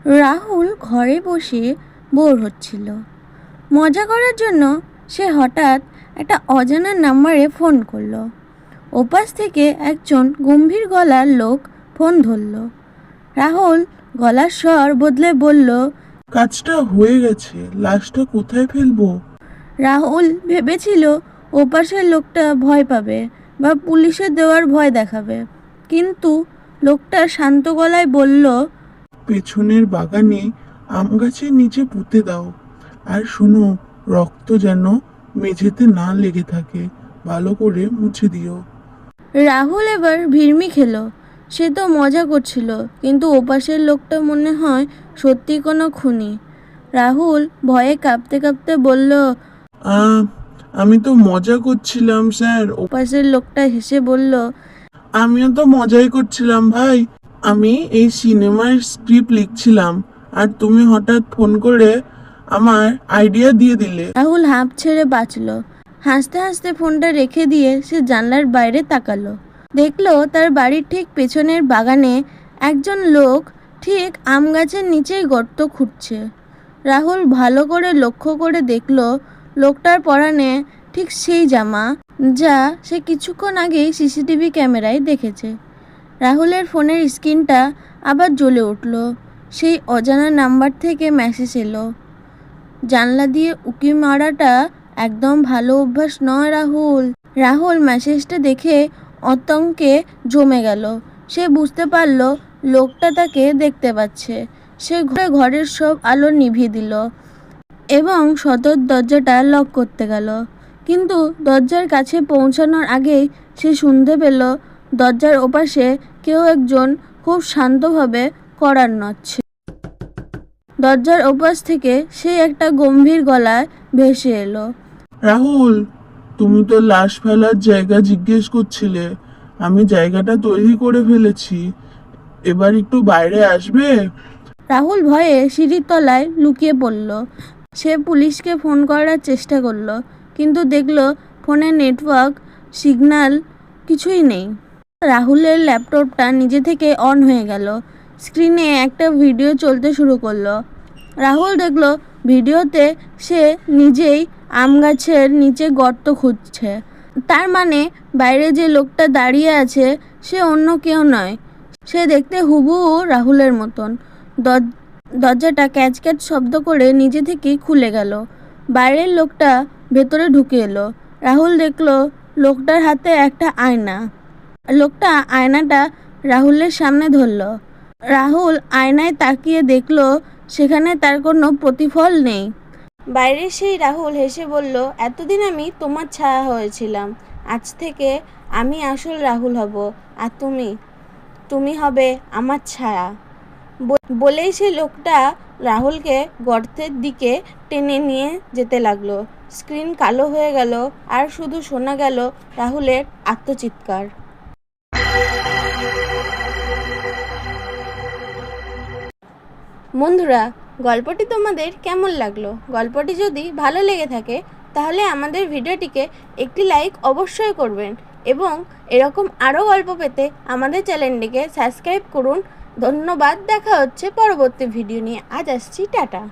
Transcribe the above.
রাহুল ঘরে বসে বোর হচ্ছিল। মজা করার জন্য সে হঠাৎ একটা অজানা নাম্বারে ফোন করলো। ওপাশ থেকে একজন গম্ভীর গলার লোক ফোন ধরল। রাহুল গলার স্বর বদলে বলল, কাজটা হয়ে গেছে, লাশটা কোথায় ফেলবো? রাহুল ভেবেছিল ওপাশের লোকটা ভয় পাবে বা পুলিশে দেওয়ার ভয় দেখাবে, কিন্তু লোকটা শান্ত গলায় বলল, পেছনের বাগানে আম গাছের নিচে পুঁতে দাও। আর শোনো, রক্ত যেন মেঝেতে না লেগে থাকে, ভালো করে মুছে দিও। রাহুল এবার ভিড়মি খেলো। সে তো মজা করছিল, কিন্তু ওপাশের লোকটা মনে হয় সত্যি কোনো খুনি। রাহুল ভয়ে কাঁপতে কাঁপতে বলল, আহ আমি তো মজা করছিলাম স্যার। ওপাশের লোকটা হেসে বলল, আমিও তো মজাই করছিলাম ভাই। আমি এই সিনেমার স্ক্রিপ্ট লিখছিলাম, আর তুমি হঠাৎ ফোন করে আমার আইডিয়া দিয়ে দিলে। রাহুল হাঁপ ছেড়ে বাঁচল। হাসতে হাসতে ফোনটা রেখে দিয়ে সে জানলার বাইরে তাকালো। দেখলো তার বাড়ির ঠিক পেছনের বাগানে একজন লোক ঠিক আম গাছের নিচেই গর্ত খুঁড়ছে। রাহুল ভালো করে লক্ষ্য করে দেখলো লোকটার পরনে ঠিক সেই জামা যা সে কিছুক্ষণ আগেই সিসিটিভি ক্যামেরায় দেখেছে। রাহুলের ফোনের স্ক্রিনটা আবার জ্বলে উঠল। সেই অজানা নাম্বার থেকে মেসেজ এলো, জানলা দিয়ে উঁকি মারাটা একদম ভালো অভ্যাস নয় রাহুল। রাহুল মেসেজটা দেখে আতঙ্কে জমে গেল। সে বুঝতে পারল লোকটা তাকে দেখতে পাচ্ছে। সে ঘরের সব আলো নিভিয়ে দিল এবং সদর দরজাটা লক করতে গেল। কিন্তু দরজার কাছে পৌঁছানোর আগেই সে শুনতে পেল দরজার ওপাশে কেউ একজন খুব শান্তভাবে কড়ার নাড়ছে। দরজার ওপাশ থেকে সে একটা গম্ভীর গলায় ভেসে এলো, রাহুল, তুমি তো লাশ ফেলার জায়গা জিজ্ঞেস করছিলে। আমি জায়গাটা তৈরি করে ফেলেছি, এবার একটু বাইরে আসবে? রাহুল ভয়ে সিঁড়ির তলায় লুকিয়ে পড়ল। সে পুলিশকে ফোন করার চেষ্টা করলো, কিন্তু দেখলো ফোনের নেটওয়ার্ক সিগন্যাল কিছুই নেই। রাহুলের ল্যাপটপটা নিজে থেকে অন হয়ে গেল। স্ক্রিনে একটা ভিডিও চলতে শুরু করলো। রাহুল দেখলো ভিডিওতে সে নিজেই আম গাছের নিচে গর্ত খুঁজছে। তার মানে বাইরে যে লোকটা দাঁড়িয়ে আছে সে অন্য কেউ নয়। সে দেখতে হুবহু রাহুলের মতন। দরজাটা ক্যাচ ক্যাচ শব্দ করে নিজে থেকেই খুলে গেল। বাইরের লোকটা ভেতরে ঢুকে এলো। রাহুল দেখলো লোকটার হাতে একটা আয়না। লোকটা আয়নাটা রাহুলের সামনে ধরলো। রাহুল আয়নায় তাকিয়ে দেখলো সেখানে তার কোনো প্রতিফল নেই। বাইরে সেই রাহুল হেসে বলল, এতদিন আমি তোমার ছায়া হয়েছিলাম, আজ থেকে আমি আসল রাহুল হব, আর তুমি হবে আমার ছায়া। বলেই সে লোকটা রাহুলকে গর্তের দিকে টেনে নিয়ে যেতে লাগলো। স্ক্রিন কালো হয়ে গেল আর শুধু শোনা গেল রাহুলের আত্মচিৎকার। বন্ধুরা, গল্পটি তোমাদের কেমন লাগলো? গল্পটি যদি ভালো লেগে থাকে তাহলে আমাদের ভিডিওটিকে একটি লাইক অবশ্যই করবেন এবং এরকম আরও গল্প পেতে আমাদের চ্যানেলটিকে সাবস্ক্রাইব করুন। ধন্যবাদ। দেখা হচ্ছে পরবর্তী ভিডিও নিয়ে। আজ আসছি, টাটা।